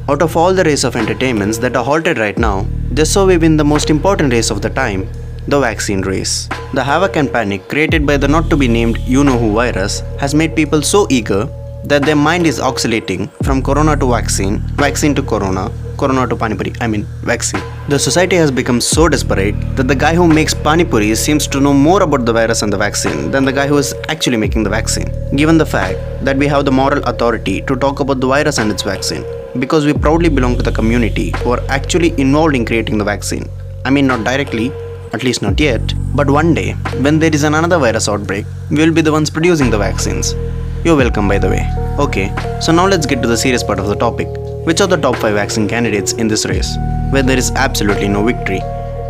Out of all the race of entertainments that are halted right now, just so we win the most important race of the time, the vaccine race. The havoc and panic created by the not to be named you-know-who virus has made people so eager that their mind is oscillating from corona to vaccine, vaccine to corona, corona to panipuri, vaccine. The society has become so desperate that the guy who makes panipuri seems to know more about the virus and the vaccine than the guy who is actually making the vaccine. Given the fact that we have the moral authority to talk about the virus and its vaccine, because we proudly belong to the community who are actually involved in creating the vaccine. Not directly, at least not yet, but one day, when there is another virus outbreak, we will be the ones producing the vaccines. You're welcome, by the way. Okay, so now let's get to the serious part of the topic. Which are the top 5 vaccine candidates in this race, where there is absolutely no victory?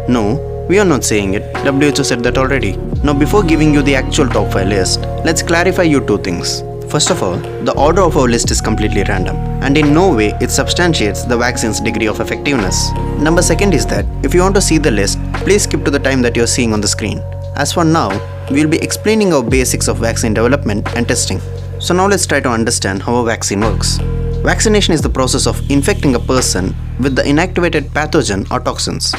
No, we are not saying it. WHO said that already. Now before giving you the actual top 5 list, let's clarify you 2 things. First of all, the order of our list is completely random, and in no way it substantiates the vaccine's degree of effectiveness. Number 2 is that, if you want to see the list, please skip to the time that you are seeing on the screen. As for now, we will be explaining our basics of vaccine development and testing. So now let's try to understand how a vaccine works. Vaccination is the process of infecting a person with the inactivated pathogen or toxins.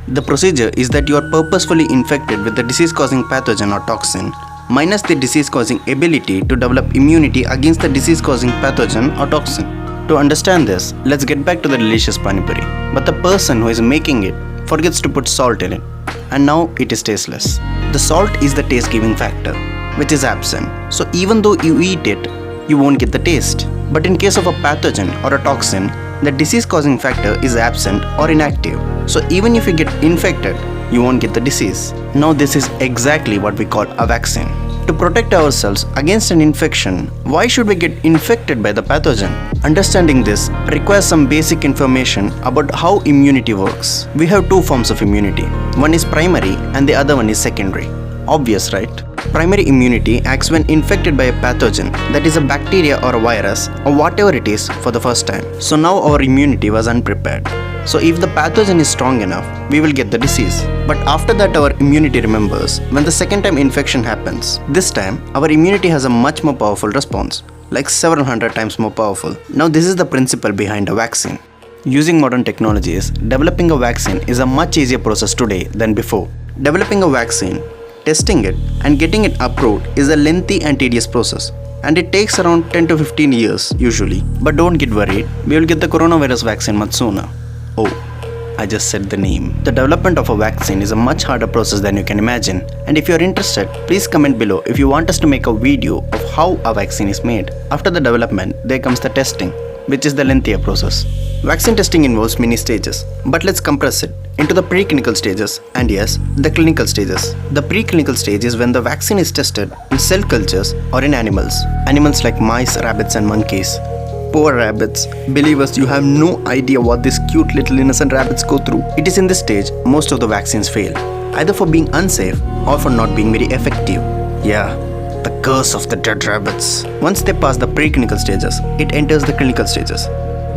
The procedure is that you are purposefully infected with the disease-causing pathogen or toxin, minus the disease-causing ability to develop immunity against the disease-causing pathogen or toxin. To understand this, let's get back to the delicious panipuri. But the person who is making it forgets to put salt in it, and now it is tasteless. The salt is the taste-giving factor, which is absent. So even though you eat it, you won't get the taste. But in case of a pathogen or a toxin, the disease-causing factor is absent or inactive. So even if you get infected, you won't get the disease. Now this is exactly what we call a vaccine. To protect ourselves against an infection, why should we get infected by the pathogen? Understanding this requires some basic information about how immunity works. We have 2 forms of immunity. One is primary and the other one is secondary. Obvious, right? Primary immunity acts when infected by a pathogen, that is a bacteria or a virus or whatever it is, for the first time. So now our immunity was unprepared. So if the pathogen is strong enough, we will get the disease. But after that our immunity remembers when the second time infection happens. This time our immunity has a much more powerful response, like several hundred times more powerful. Now this is the principle behind a vaccine. Using modern technologies, developing a vaccine is a much easier process today than before. Developing a vaccine, testing it and getting it approved is a lengthy and tedious process, and it takes around 10 to 15 years usually. But don't get worried, we will get the coronavirus vaccine much sooner. Oh, I just said the name. The development of a vaccine is a much harder process than you can imagine, and if you are interested, please comment below if you want us to make a video of how a vaccine is made. After the development, there comes the testing, which is the lengthier process. Vaccine testing involves many stages, but let's compress it into the preclinical stages and yes, the clinical stages. The preclinical stage is when the vaccine is tested in cell cultures or in animals. Animals like mice, rabbits and monkeys. Poor rabbits. Believers, you have no idea what these cute little innocent rabbits go through. It is in this stage most of the vaccines fail, either for being unsafe or for not being very effective. Yeah, the curse of the dead rabbits. Once they pass the preclinical stages, it enters the clinical stages,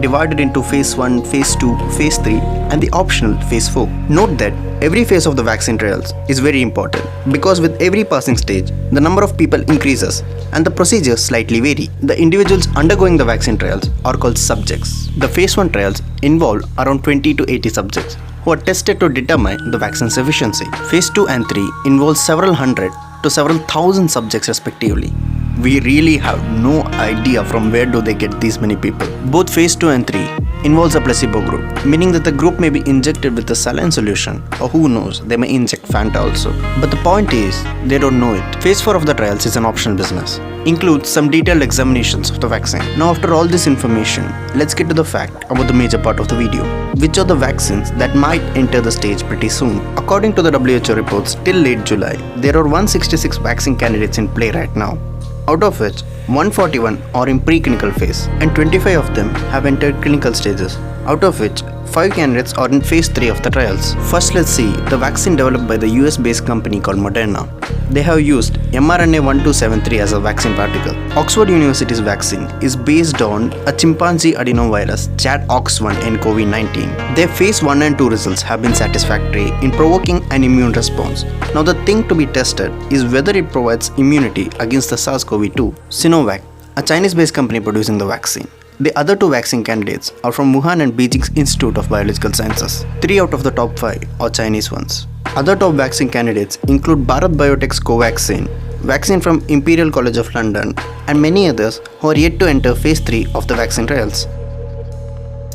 divided into phase 1, phase 2, phase 3 and the optional phase 4. Note that every phase of the vaccine trials is very important, because with every passing stage, the number of people increases and the procedures slightly vary. The individuals undergoing the vaccine trials are called subjects. The phase 1 trials involve around 20 to 80 subjects who are tested to determine the vaccine's efficiency. Phase 2 and 3 involve several hundred to several thousand subjects respectively. We really have no idea from where do they get these many people. Both phase 2 and 3 involves a placebo group, meaning that the group may be injected with a saline solution, or who knows, they may inject Fanta also. But the point is, they don't know it. Phase 4 of the trials is an optional business. Includes some detailed examinations of the vaccine. Now after all this information, let's get to the fact about the major part of the video. Which are the vaccines that might enter the stage pretty soon? According to the WHO reports, till late July, there are 166 vaccine candidates in play right now, out of which 141 are in preclinical phase and 25 of them have entered clinical stages, out of which 5 candidates are in phase 3 of the trials. First, let's see the vaccine developed by the US-based company called Moderna. They have used mRNA-1273 as a vaccine particle. Oxford University's vaccine is based on a chimpanzee adenovirus ChAd-OX1 nCoV-19. Their phase 1 and 2 results have been satisfactory in provoking an immune response. Now the thing to be tested is whether it provides immunity against the SARS-CoV-2. Sinovac, a Chinese-based company producing the vaccine, The other two vaccine candidates are from Wuhan and Beijing's Institute of Biological Sciences. 3 out of the top 5 are Chinese ones. Other top vaccine candidates include Bharat Biotech's Covaxin, vaccine from Imperial College of London, and many others who are yet to enter phase 3 of the vaccine trials.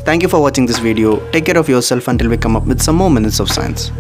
Thank you for watching this video. Take care of yourself until we come up with some more minutes of science.